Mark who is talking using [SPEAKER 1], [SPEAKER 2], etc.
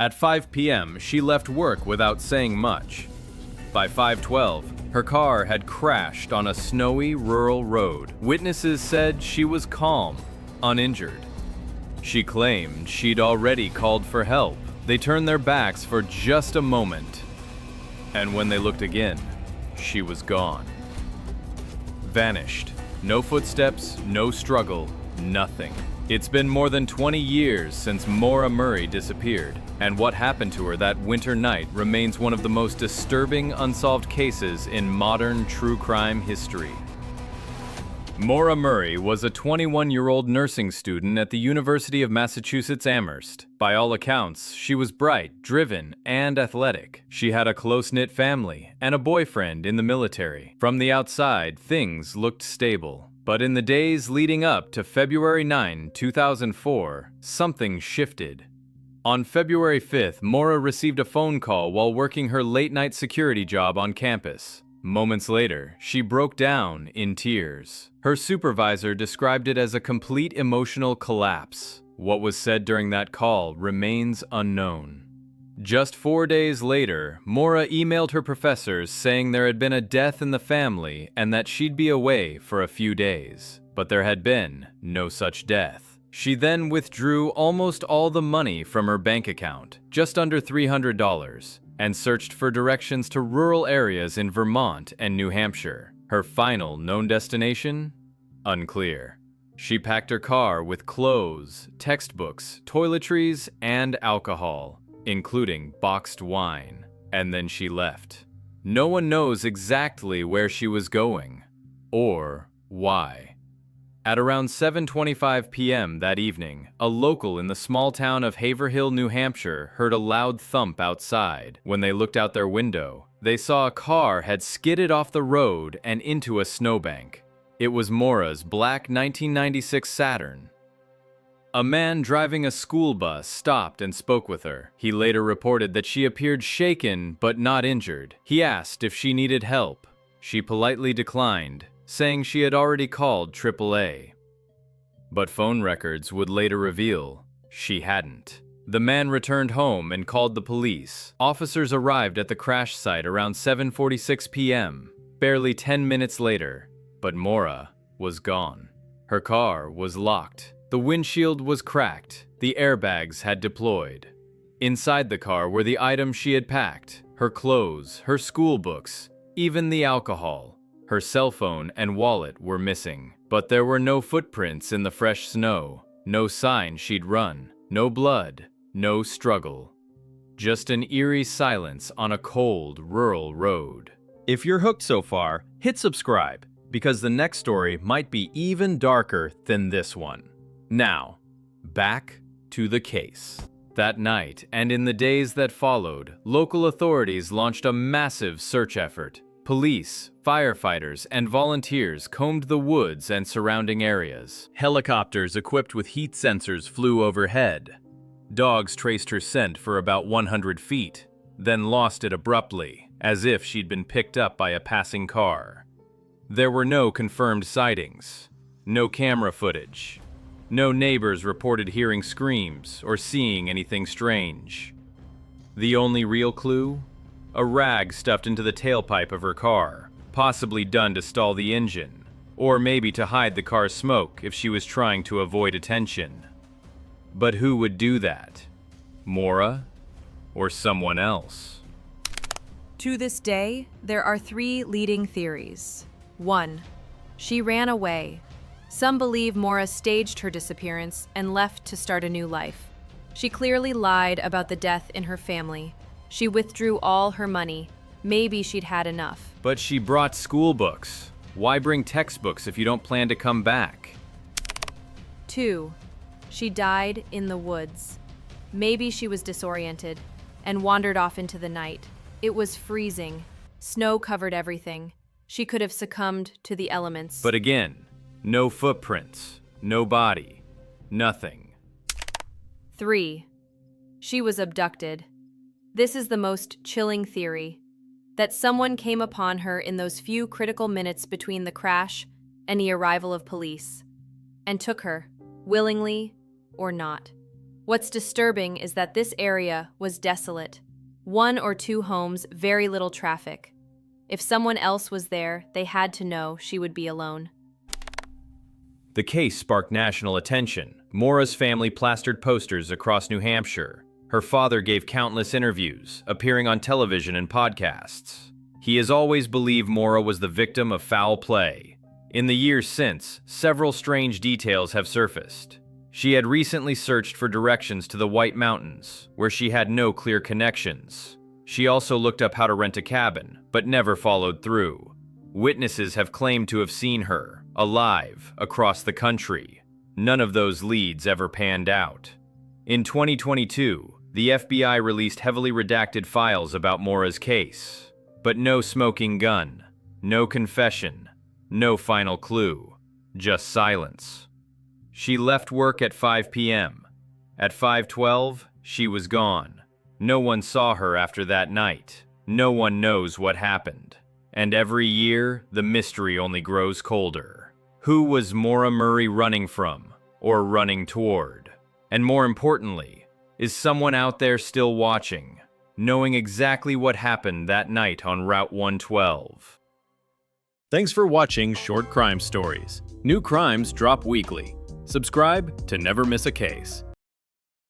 [SPEAKER 1] At 5 p.m., she left work without saying much. By 5:12, her car had crashed on a snowy rural road. Witnesses said she was calm, uninjured. She claimed she'd already called for help. They turned their backs for just a moment, and when they looked again, she was gone. Vanished. No footsteps, no struggle, nothing. It's been more than 20 years since Maura Murray disappeared, and what happened to her that winter night remains one of the most disturbing unsolved cases in modern true crime history. Maura Murray was a 21-year-old nursing student at the University of Massachusetts Amherst. By all accounts, she was bright, driven, and athletic. She had a close-knit family and a boyfriend in the military. From the outside, things looked stable. But in the days leading up to February 9, 2004, something shifted. On February 5th, Maura received a phone call while working her late-night security job on campus. Moments later, she broke down in tears. Her supervisor described it as a complete emotional collapse. What was said during that call remains unknown. Just 4 days later, Maura emailed her professors saying there had been a death in the family and that she'd be away for a few days. But there had been no such death. She then withdrew almost all the money from her bank account, just under $300, and searched for directions to rural areas in Vermont and New Hampshire. Her final known destination? Unclear. She packed her car with clothes, textbooks, toiletries, and alcohol, including boxed wine, and then she left. No one knows exactly where she was going, or why. At around 7:25 p.m. that evening, a local in the small town of Haverhill, New Hampshire, heard a loud thump outside. When they looked out their window, they saw a car had skidded off the road and into a snowbank. It was Maura's black 1996 Saturn. A man driving a school bus stopped and spoke with her. He later reported that she appeared shaken but not injured. He asked if she needed help. She politely declined, saying she had already called AAA. But phone records would later reveal she hadn't. The man returned home and called the police. Officers arrived at the crash site around 7:46 p.m., barely 10 minutes later, but Maura was gone. Her car was locked. The windshield was cracked. The airbags had deployed. Inside the car were the items she had packed: her clothes, her school books, even the alcohol. Her cell phone and wallet were missing, but there were no footprints in the fresh snow, no sign she'd run, no blood, no struggle. Just an eerie silence on a cold, rural road. If you're hooked so far, hit subscribe, because the next story might be even darker than this one. Now, back to the case. That night, and in the days that followed, local authorities launched a massive search effort. Police, firefighters, and volunteers combed the woods and surrounding areas. Helicopters equipped with heat sensors flew overhead. Dogs traced her scent for about 100 feet, then lost it abruptly, as if she'd been picked up by a passing car. There were no confirmed sightings, no camera footage. No neighbors reported hearing screams or seeing anything strange. The only real clue? A rag stuffed into the tailpipe of her car, possibly done to stall the engine, or maybe to hide the car's smoke if she was trying to avoid attention. But who would do that? Maura or someone else?
[SPEAKER 2] To this day, there are 3 leading theories. 1. She ran away. Some believe Maura staged her disappearance and left to start a new life. She clearly lied about the death in her family. She withdrew all her money. Maybe she'd had enough.
[SPEAKER 1] But she brought school books. Why bring textbooks if you don't plan to come back?
[SPEAKER 2] 2. She died in the woods. Maybe she was disoriented and wandered off into the night. It was freezing. Snow covered everything. She could have succumbed to the elements.
[SPEAKER 1] But again, no footprints, no body, nothing.
[SPEAKER 2] 3. She was abducted. This is the most chilling theory, that someone came upon her in those few critical minutes between the crash and the arrival of police, and took her, willingly or not. What's disturbing is that this area was desolate. 1 or 2 homes, very little traffic. If someone else was there, they had to know she would be alone.
[SPEAKER 1] The case sparked national attention. Maura's family plastered posters across New Hampshire. Her father gave countless interviews, appearing on television and podcasts. He has always believed Maura was the victim of foul play. In the years since, several strange details have surfaced. She had recently searched for directions to the White Mountains, where she had no clear connections. She also looked up how to rent a cabin, but never followed through. Witnesses have claimed to have seen her, alive, across the country. None of those leads ever panned out. In 2022, the FBI released heavily redacted files about Maura's case. But no smoking gun, no confession, no final clue, just silence. She left work at 5 p.m. At 5:12, she was gone. No one saw her after that night. No one knows what happened. And every year, the mystery only grows colder. Who was Maura Murray running from, or running toward? And more importantly, is someone out there still watching, knowing exactly what happened that night on Route 112?
[SPEAKER 3] Thanks for watching Short Crime Stories. New crimes drop weekly. Subscribe to never miss a case.